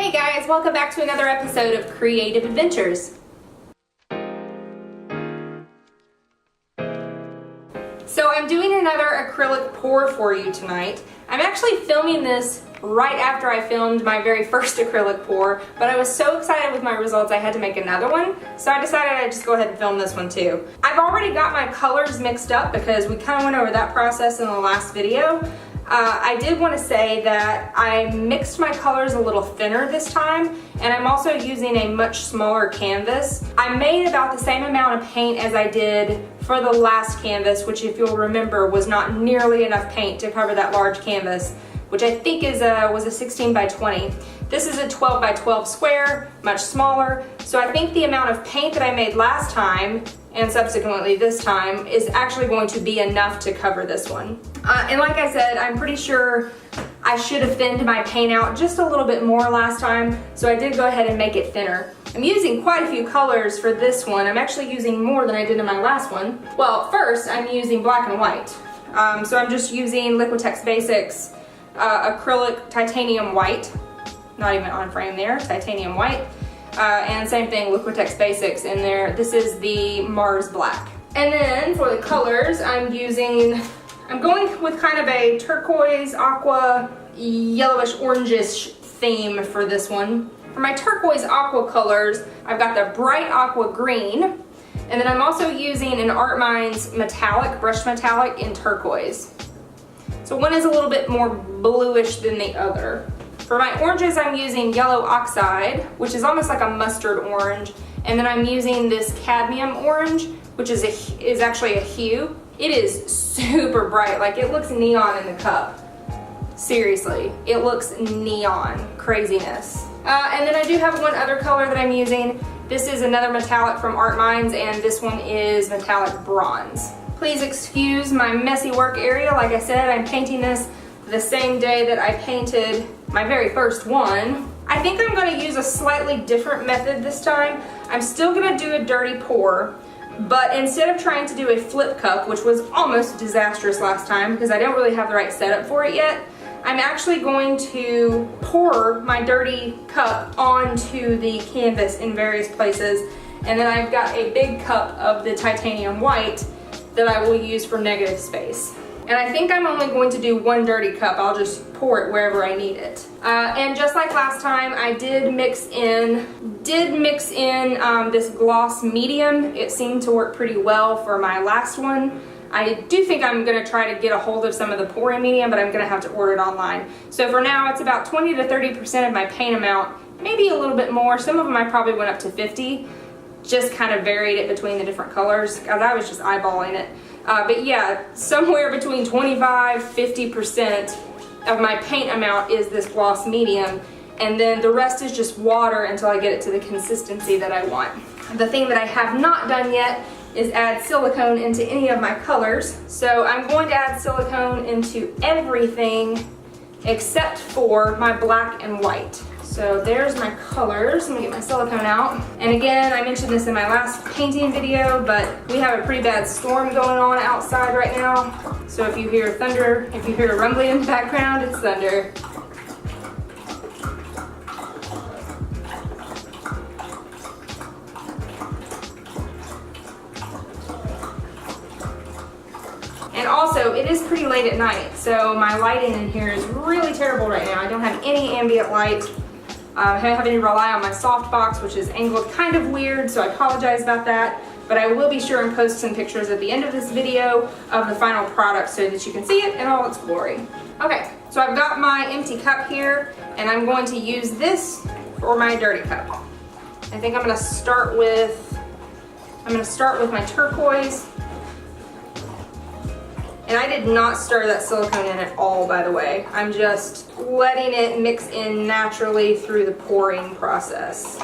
Hey guys, welcome back to another episode of Creative Adventures. So I'm doing another acrylic pour for you tonight. I'm actually filming this right after I filmed my very first acrylic pour, but I was so excited with my results I had to make another one, so I decided I'd just go ahead and film this one too. I've already got my colors mixed up because we kind of went over that process in the last video. I did want to say that I mixed my colors a little thinner this time, and I'm also using a much smaller canvas. I made about the same amount of paint as I did for the last canvas, which if you'll remember was not nearly enough paint to cover that large canvas, which I think was a 16 by 20. This is a 12 by 12 square, much smaller, so I think the amount of paint that I made last time and subsequently this time is actually going to be enough to cover this one. And like I said, I'm pretty sure I should have thinned my paint out just a little bit more last time, so I did go ahead and make it thinner. I'm using quite a few colors for this one. I'm actually using more than I did in my last one. Well, first I'm using black and white. So I'm just using Liquitex Basics Acrylic Titanium White. Not even on frame there, Titanium White. And same thing, Liquitex Basics in there. This is the Mars Black. And then for the colors, I'm going with kind of a turquoise, aqua, yellowish, orangish theme for this one. For my turquoise aqua colors, I've got the bright aqua green, and then I'm also using an Art Minds metallic, brushed metallic in turquoise. So one is a little bit more bluish than the other. For my oranges, I'm using yellow oxide, which is almost like a mustard orange, and then I'm using this cadmium orange, which is actually a hue. It is super bright, like it looks neon in the cup. Seriously, it looks neon, craziness. And then I do have one other color that I'm using. This is another metallic from Art Minds, and this one is metallic bronze. Please excuse my messy work area. Like I said, I'm painting this the same day that I painted my very first one. I think I'm going to use a slightly different method this time. I'm still going to do a dirty pour, but instead of trying to do a flip cup, which was almost disastrous last time because I don't really have the right setup for it yet, I'm actually going to pour my dirty cup onto the canvas in various places, and then I've got a big cup of the titanium white that I will use for negative space. And I think I'm only going to do one dirty cup. I'll just pour it wherever I need it. And just like last time, I did mix in this gloss medium. It seemed to work pretty well for my last one. I do think I'm gonna try to get a hold of some of the pouring medium, but I'm gonna have to order it online. So for now, it's about 20 to 30% of my paint amount, maybe a little bit more. Some of them I probably went up to 50. Just kind of varied it between the different colors because I was just eyeballing it. But yeah, somewhere between 25–50% of my paint amount is this gloss medium, and then the rest is just water until I get it to the consistency that I want. The thing that I have not done yet is add silicone into any of my colors. So I'm going to add silicone into everything except for my black and white. So there's my colors. Let me get my silicone out. And again, I mentioned this in my last painting video, but we have a pretty bad storm going on outside right now. So if you hear thunder, if you hear rumbling in the background, it's thunder. And also, it is pretty late at night, so my lighting in here is really terrible right now. I don't have any ambient light. I'm having to rely on my softbox, which is angled kind of weird, so I apologize about that. But I will be sure and post some pictures at the end of this video of the final product so that you can see it in all its glory. Okay, so I've got my empty cup here, and I'm going to use this for my dirty cup. I think I'm gonna start with my turquoise. And I did not stir that silicone in at all, by the way. I'm just letting it mix in naturally through the pouring process.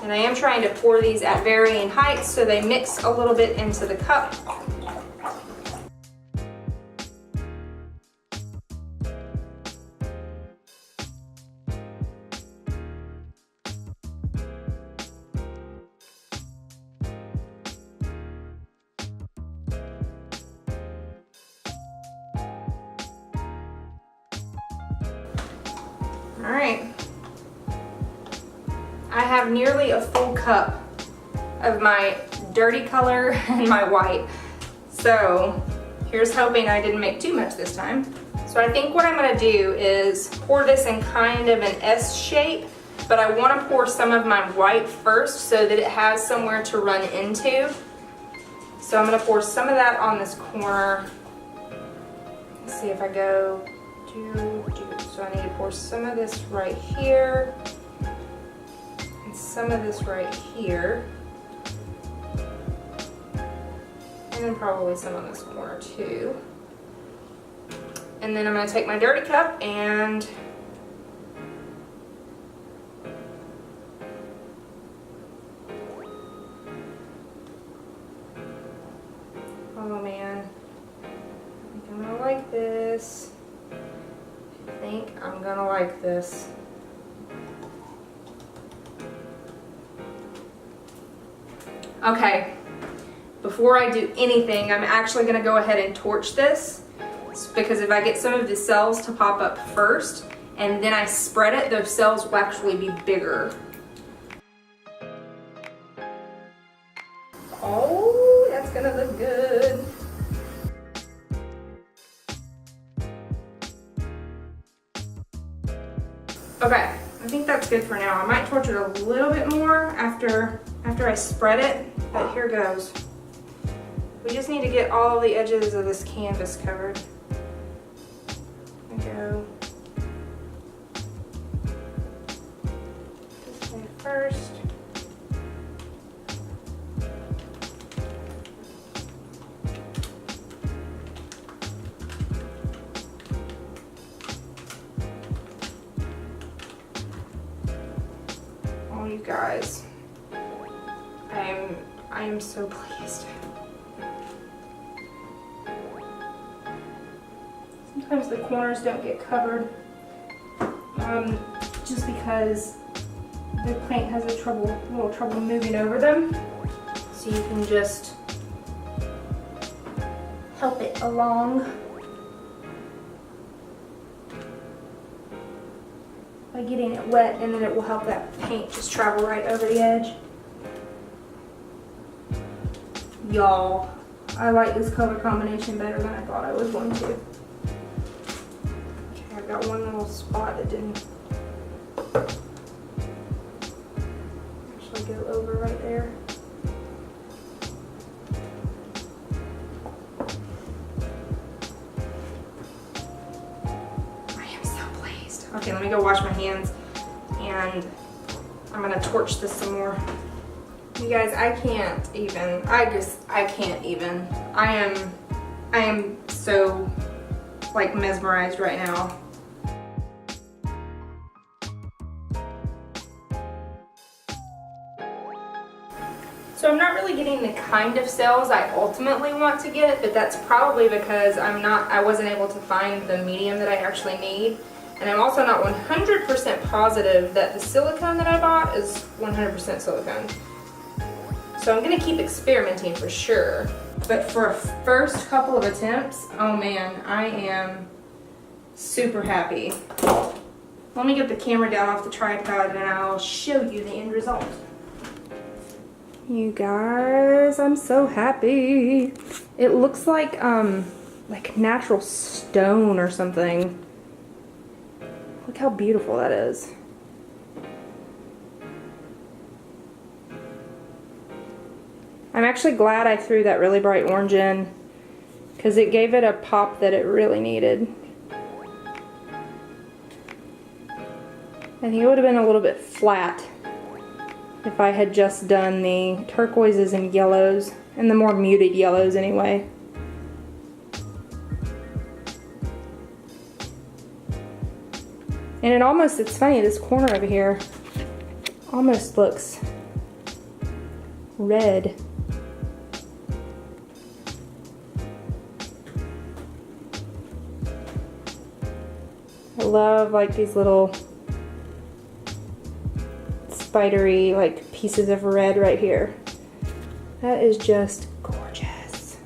And I am trying to pour these at varying heights so they mix a little bit into the cup. All right. I have nearly a full cup of my dirty color and my white. So here's hoping I didn't make too much this time. So I think what I'm gonna do is pour this in kind of an S shape, but I wanna pour some of my white first so that it has somewhere to run into. So I'm gonna pour some of that on this corner. Let's see if I go, so I need to pour some of this right here, and some of this right here. And then probably some on this corner too. And then I'm gonna take my dirty cup and oh man, I think I'm gonna like this. I think I'm gonna like this. Okay. Before I do anything, I'm actually gonna go ahead and torch this, because if I get some of the cells to pop up first and then I spread it, those cells will actually be bigger. Oh, that's gonna look good. Okay, I think that's good for now. I might torch it a little bit more after I spread it, but here goes. We just need to get all the edges of this canvas covered. There we go. This way first. Oh, you guys, I am so pleased. Sometimes the corners don't get covered just because the paint has a little trouble moving over them. So you can just help it along by getting it wet, and then it will help that paint just travel right over the edge. Y'all, I like this color combination better than I thought I was going to. I've got one little spot that didn't actually go over right there. I am so pleased. Okay, let me go wash my hands and I'm gonna torch this some more. You guys, I can't even. I am so like mesmerized right now. So I'm not really getting the kind of cells I ultimately want to get, but that's probably because I wasn't able to find the medium that I actually need. And I'm also not 100% positive that the silicone that I bought is 100% silicone. So I'm gonna keep experimenting for sure. But for a first couple of attempts, oh man, I am super happy. Let me get the camera down off the tripod and I'll show you the end result. You guys, I'm so happy. It looks like natural stone or something. Look how beautiful that is. I'm actually glad I threw that really bright orange in, because it gave it a pop that it really needed. I think it would have been a little bit flat if I had just done the turquoises and yellows, and the more muted yellows anyway. And it almost, it's funny, this corner over here almost looks red. I love like these little spidery like pieces of red right here. That is just gorgeous.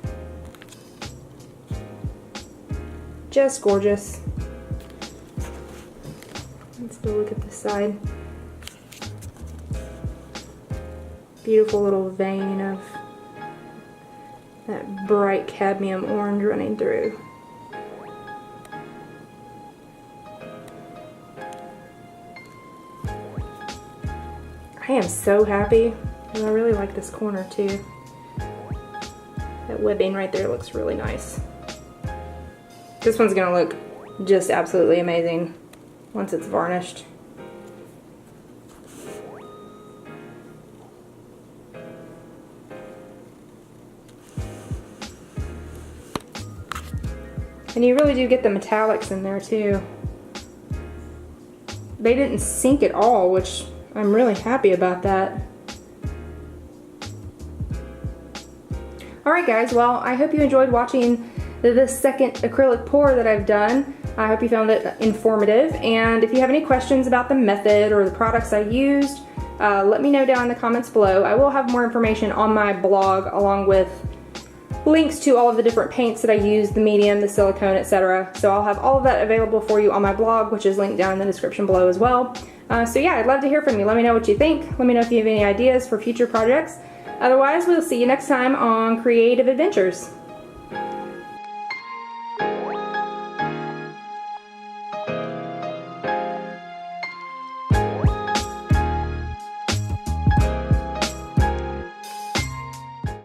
Just gorgeous. Let's go look at this side. Beautiful little vein of that bright cadmium orange running through. I am so happy, and I really like this corner too. That webbing right there looks really nice. This one's gonna look just absolutely amazing once it's varnished. And you really do get the metallics in there too. They didn't sink at all, which I'm really happy about that. Alright guys, well, I hope you enjoyed watching this second acrylic pour that I've done. I hope you found it informative, and if you have any questions about the method or the products I used, let me know down in the comments below. I will have more information on my blog along with links to all of the different paints that I use, the medium, the silicone, etc. So I'll have all of that available for you on my blog, which is linked down in the description below as well. So yeah, I'd love to hear from you. Let me know what you think. Let me know if you have any ideas for future projects. Otherwise, we'll see you next time on Creative Adventures.